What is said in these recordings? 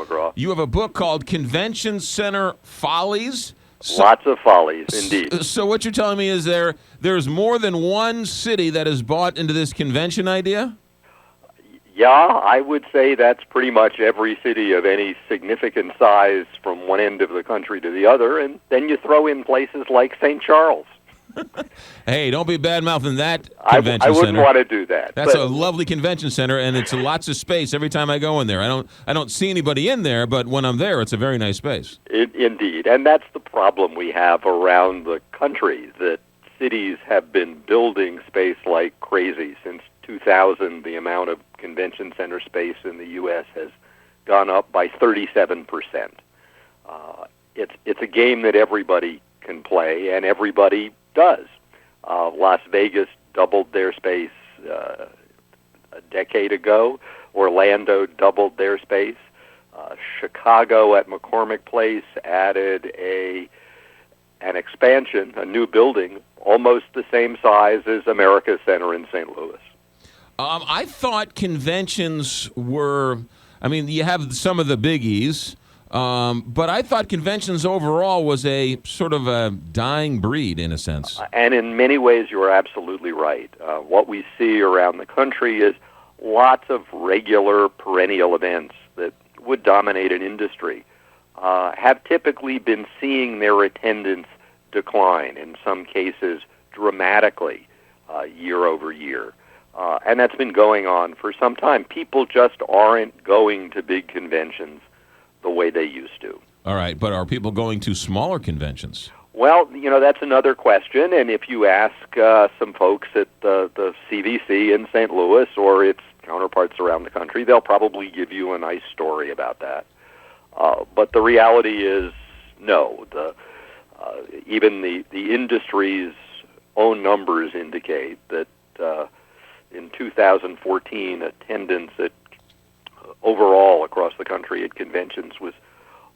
McGraw. You have a book called Convention Center Follies. Lots of follies, indeed. So what you're telling me is there's more than one city that has bought into this convention idea? Yeah, I would say that's pretty much every city of any significant size from one end of the country to the other, and then you throw in places like St. Charles. Hey, don't be bad-mouthing that convention I wouldn't center. want to do that. That's a lovely convention center, and it's lots of space every time I go in there. I don't see anybody in there, but when I'm there, it's a very nice space. Indeed, and that's the problem we have around the country, that cities have been building space like crazy. Since 2000, the amount of convention center space in the U.S. has gone up by 37%. It's a game that everybody can play, and everybody does. Las Vegas doubled their space a decade ago. Orlando doubled their space. Chicago at McCormick Place added an expansion, a new building, almost the same size as America Center in St. Louis. I thought conventions were, you have some of the biggies, but I thought conventions overall was a sort of a dying breed in a sense. And in many ways, you're absolutely right. What we see around the country is lots of regular, perennial events that would dominate an industry have typically been seeing their attendance decline, in some cases dramatically, year over year. And that's been going on for some time. People just aren't going to big conventions the way they used to. All right, but are people going to smaller conventions? Well, that's another question, and if you ask some folks at the CVC in St. Louis or its counterparts around the country, they'll probably give you a nice story about that. But the reality is, no. Even the industry's own numbers indicate that in 2014, attendance overall across the country at conventions was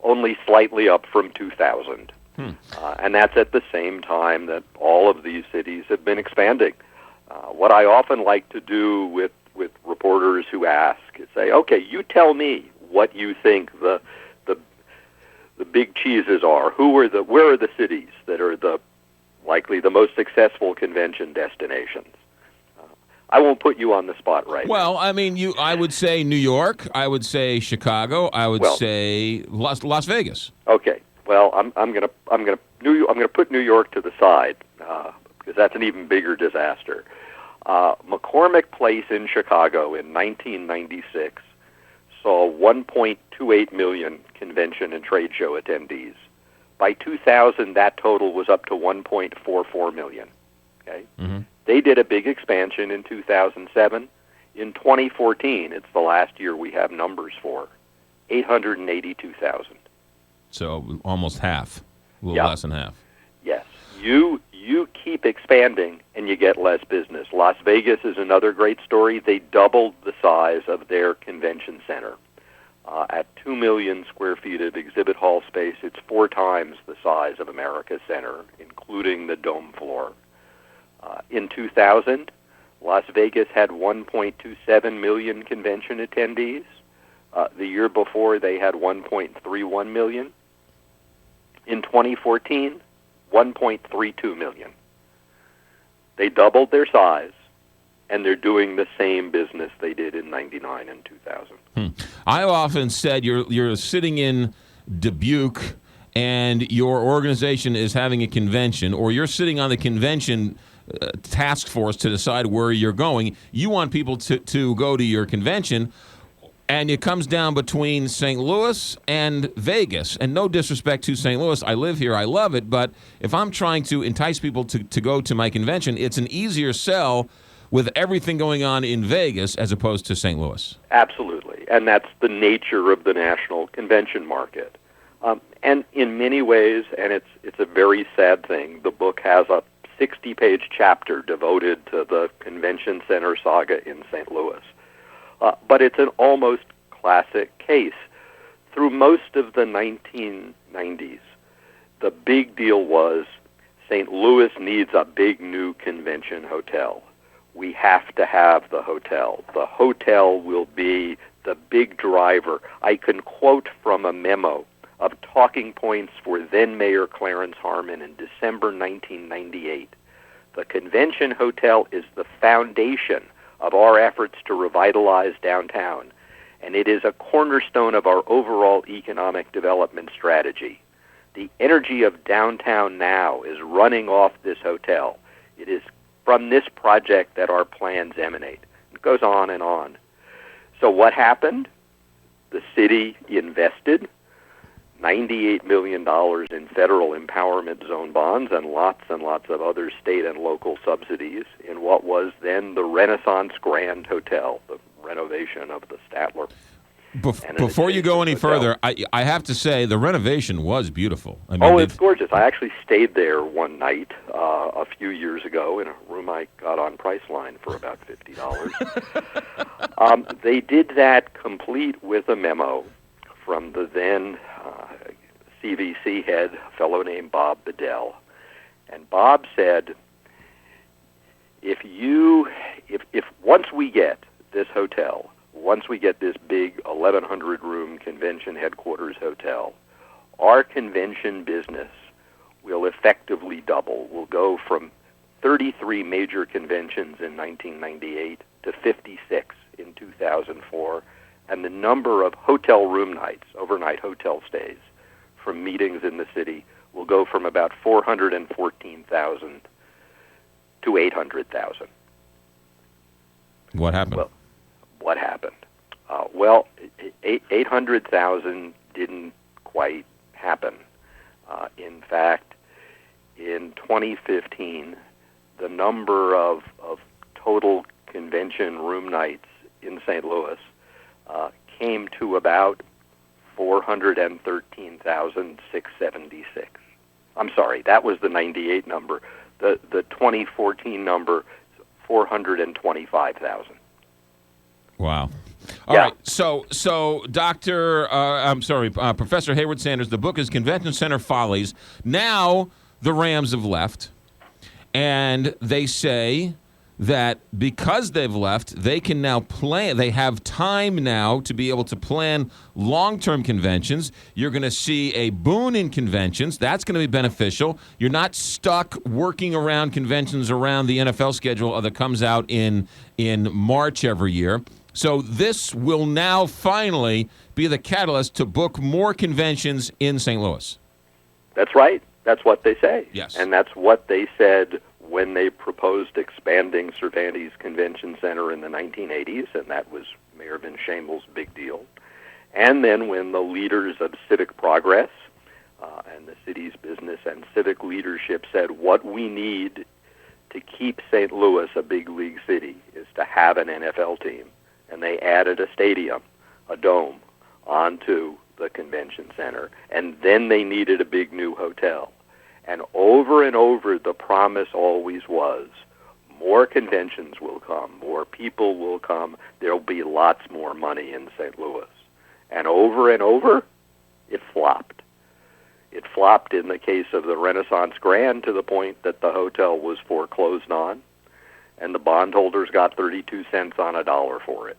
only slightly up from 2000. And that's at the same time that all of these cities have been expanding. What I often like to do with reporters who ask is say, okay, you tell me what you think the big cheeses are. Where are the cities that are likely the most successful convention destinations? I won't put you on the spot right now. Well, I would say New York. I would say Chicago. I would say Las Vegas. Okay. Well, I'm gonna put New York to the side because that's an even bigger disaster. McCormick Place in Chicago in 1996 saw 1.28 million convention and trade show attendees. By 2000, that total was up to 1.44 million. Okay. Mm-hmm. They did a big expansion in 2007. In 2014, it's the last year we have numbers for, 882,000. So almost half, a little less than half. Yes. You keep expanding and you get less business. Las Vegas is another great story. They doubled the size of their convention center. At 2 million square feet of exhibit hall space, it's 4 times the size of America Center, including the dome floor. In 2000, Las Vegas had 1.27 million convention attendees. The year before, they had 1.31 million. In 2014, 1.32 million. They doubled their size, and they're doing the same business they did in 99 and 2000. I often said you're sitting in Dubuque, and your organization is having a convention, or you're sitting on the convention task force to decide where you're going. You want people to go to your convention, and it comes down between St. Louis and Vegas. And no disrespect to St. Louis, I live here, I love it, but if I'm trying to entice people to go to my convention, it's an easier sell with everything going on in Vegas as opposed to St. Louis. Absolutely, and that's the nature of the national convention market. And in many ways, and it's a very sad thing, the book has a 60-page chapter devoted to the convention center saga in St. Louis. But it's an almost classic case. Through most of the 1990s, the big deal was St. Louis needs a big new convention hotel. We have to have the hotel. The hotel will be the big driver. I can quote from a memo of talking points for then Mayor Clarence Harmon in December 1998. The convention hotel is the foundation of our efforts to revitalize downtown, and it is a cornerstone of our overall economic development strategy. The energy of downtown now is running off this hotel. It is from this project that our plans emanate. It goes on and on. So what happened? The city invested $98 million in federal empowerment zone bonds and lots of other state and local subsidies in what was then the Renaissance Grand Hotel, the renovation of the Statler. Before you go any further, I have to say the renovation was beautiful. I mean, it's gorgeous. I actually stayed there one night a few years ago in a room I got on Priceline for about $50. They did that complete with a memo from the then CVC head, a fellow named Bob Bedell. And Bob said, if once we get this hotel, once we get this big 1,100-room convention headquarters hotel, our convention business will effectively double. We'll go from 33 major conventions in 1998 to 56 in 2004, and the number of hotel room nights, overnight hotel stays, from meetings in the city will go from about 414,000 to 800,000. What happened? Well, what happened? 800,000 didn't quite happen. In fact, in 2015, the number of total convention room nights in St. Louis came to about 413,676. I'm sorry, that was the 98 number. The 2014 number, 425,000. Wow. All right. So, Professor Heywood Sanders, the book is Convention Center Follies. Now the Rams have left, and they say that because they've left, they can now plan. They have time now to be able to plan long-term conventions. You're going to see a boon in conventions. That's going to be beneficial. You're not stuck working around conventions around the NFL schedule that comes out in March every year. So this will now finally be the catalyst to book more conventions in St. Louis. That's right. That's what they say. Yes. And that's what they said when they proposed expanding Cervantes Convention Center in the 1980s, and that was Mayor Vin Shamel's big deal. And then when the leaders of civic progress and the city's business and civic leadership said what we need to keep St. Louis a big league city is to have an NFL team. And they added a stadium, a dome, onto the convention center. And then they needed a big new hotel. And over, the promise always was, more conventions will come, more people will come, there'll be lots more money in St. Louis. And over, it flopped. It flopped in the case of the Renaissance Grand to the point that the hotel was foreclosed on, and the bondholders got 32 cents on a dollar for it.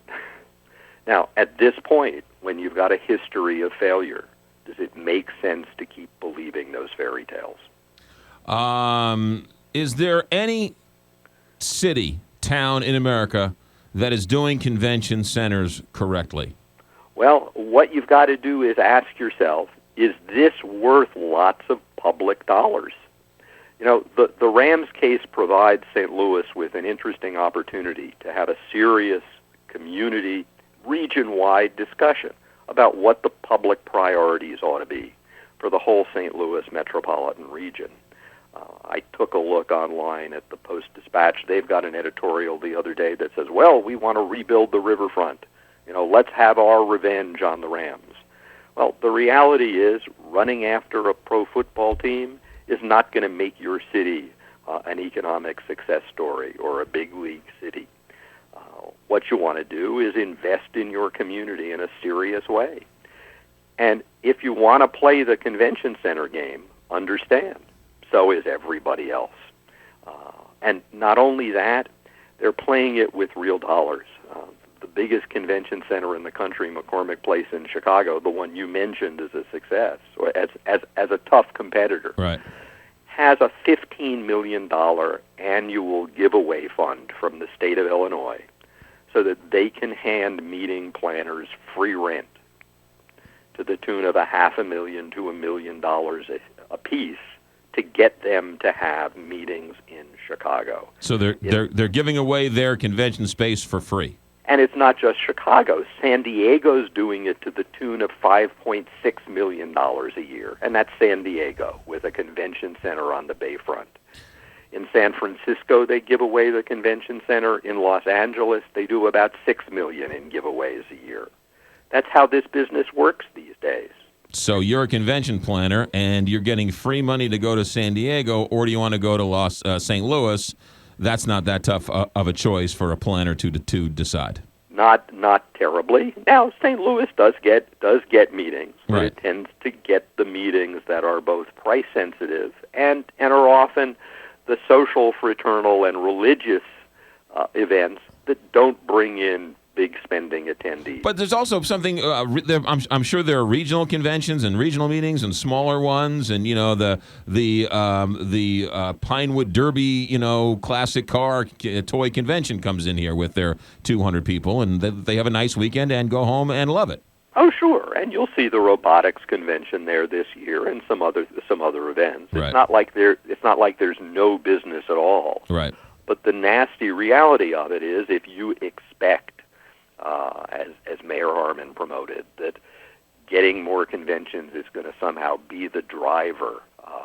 Now, at this point, when you've got a history of failure, does it make sense to keep believing those fairy tales? Is there any city, town in America that is doing convention centers correctly? Well, what you've got to do is ask yourself, is this worth lots of public dollars? You know, the Rams case provides St. Louis with an interesting opportunity to have a serious community, region-wide discussion about what the public priorities ought to be for the whole St. Louis metropolitan region. I took a look online at the Post-Dispatch. They've got an editorial the other day that says, well, we want to rebuild the riverfront. You know, let's have our revenge on the Rams. Well, the reality is running after a pro football team is not going to make your city an economic success story or a big league city. What you want to do is invest in your community in a serious way. And if you want to play the convention center game, understand, so is everybody else. And not only that, they're playing it with real dollars. the biggest convention center in the country, McCormick Place in Chicago, the one you mentioned as a success, or as a tough competitor, Right. has a $15 million annual giveaway fund from the state of Illinois so that they can hand meeting planners free rent to the tune of $500,000 to $1 million a piece to get them to have meetings in Chicago. So they're giving away their convention space for free. And it's not just Chicago. San Diego's doing it to the tune of $5.6 million a year, and that's San Diego with a convention center on the bayfront. In San Francisco, they give away the convention center. In Los Angeles, they do about $6 million in giveaways a year. That's how this business works these days. So you're a convention planner, and you're getting free money to go to San Diego, or do you want to go to St. Louis? That's not that tough of a choice for a planner to decide. Not terribly. Now, St. Louis does get meetings, but Right. it tends to get the meetings that are both price sensitive and are often the social, fraternal, and religious events that don't bring in big spending attendees. But there's also something. I'm sure there are regional conventions and regional meetings and smaller ones, and the Pinewood Derby, classic car toy convention comes in here with their 200 people, and they have a nice weekend and go home and love it. Oh, sure, and you'll see the robotics convention there this year, and some other events. Right. It's not like there's no business at all. Right. But the nasty reality of it is, if you expect, as Mayor Harmon promoted, that getting more conventions is going to somehow be the driver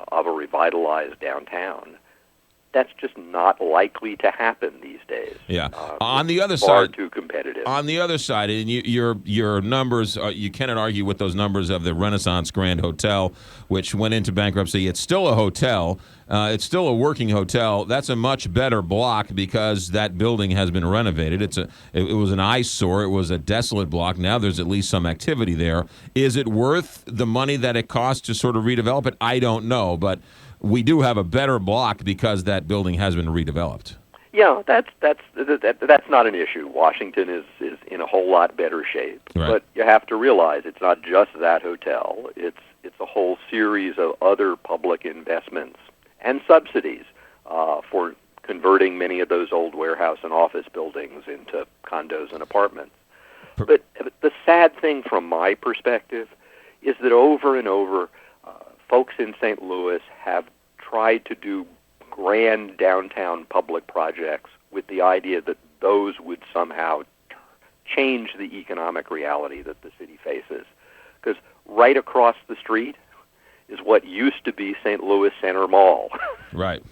of a revitalized downtown, that's just not likely to happen these days. Yeah. On the other far side, too competitive. On the other side, and your numbers, you cannot argue with those numbers of the Renaissance Grand Hotel, which went into bankruptcy. It's still a hotel. It's still a working hotel. That's a much better block because that building has been renovated. It was an eyesore. It was a desolate block. Now there's at least some activity there. Is it worth the money that it costs to sort of redevelop it? I don't know, but we do have a better block because that building has been redeveloped. Yeah, that's not an issue. Washington is in a whole lot better shape. Right. But you have to realize it's not just that hotel. It's a whole series of other public investments and subsidies for converting many of those old warehouse and office buildings into condos and apartments. But the sad thing from my perspective is that over and over, folks in St. Louis have tried to do grand downtown public projects with the idea that those would somehow change the economic reality that the city faces. Because right across the street is what used to be St. Louis Center Mall. Right.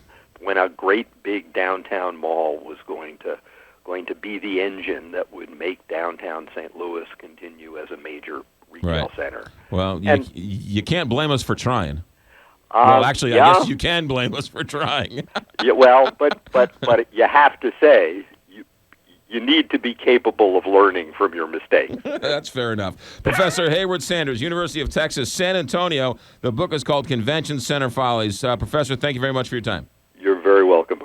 When a great big downtown mall was going to be the engine that would make downtown St. Louis continue as a major retail center. Well, you can't blame us for trying. Well, actually, I guess you can blame us for trying. Yeah, well, but you have to say you need to be capable of learning from your mistakes. That's fair enough. Professor Heywood Sanders, University of Texas, San Antonio. The book is called Convention Center Follies. Professor, thank you very much for your time. You're very welcome.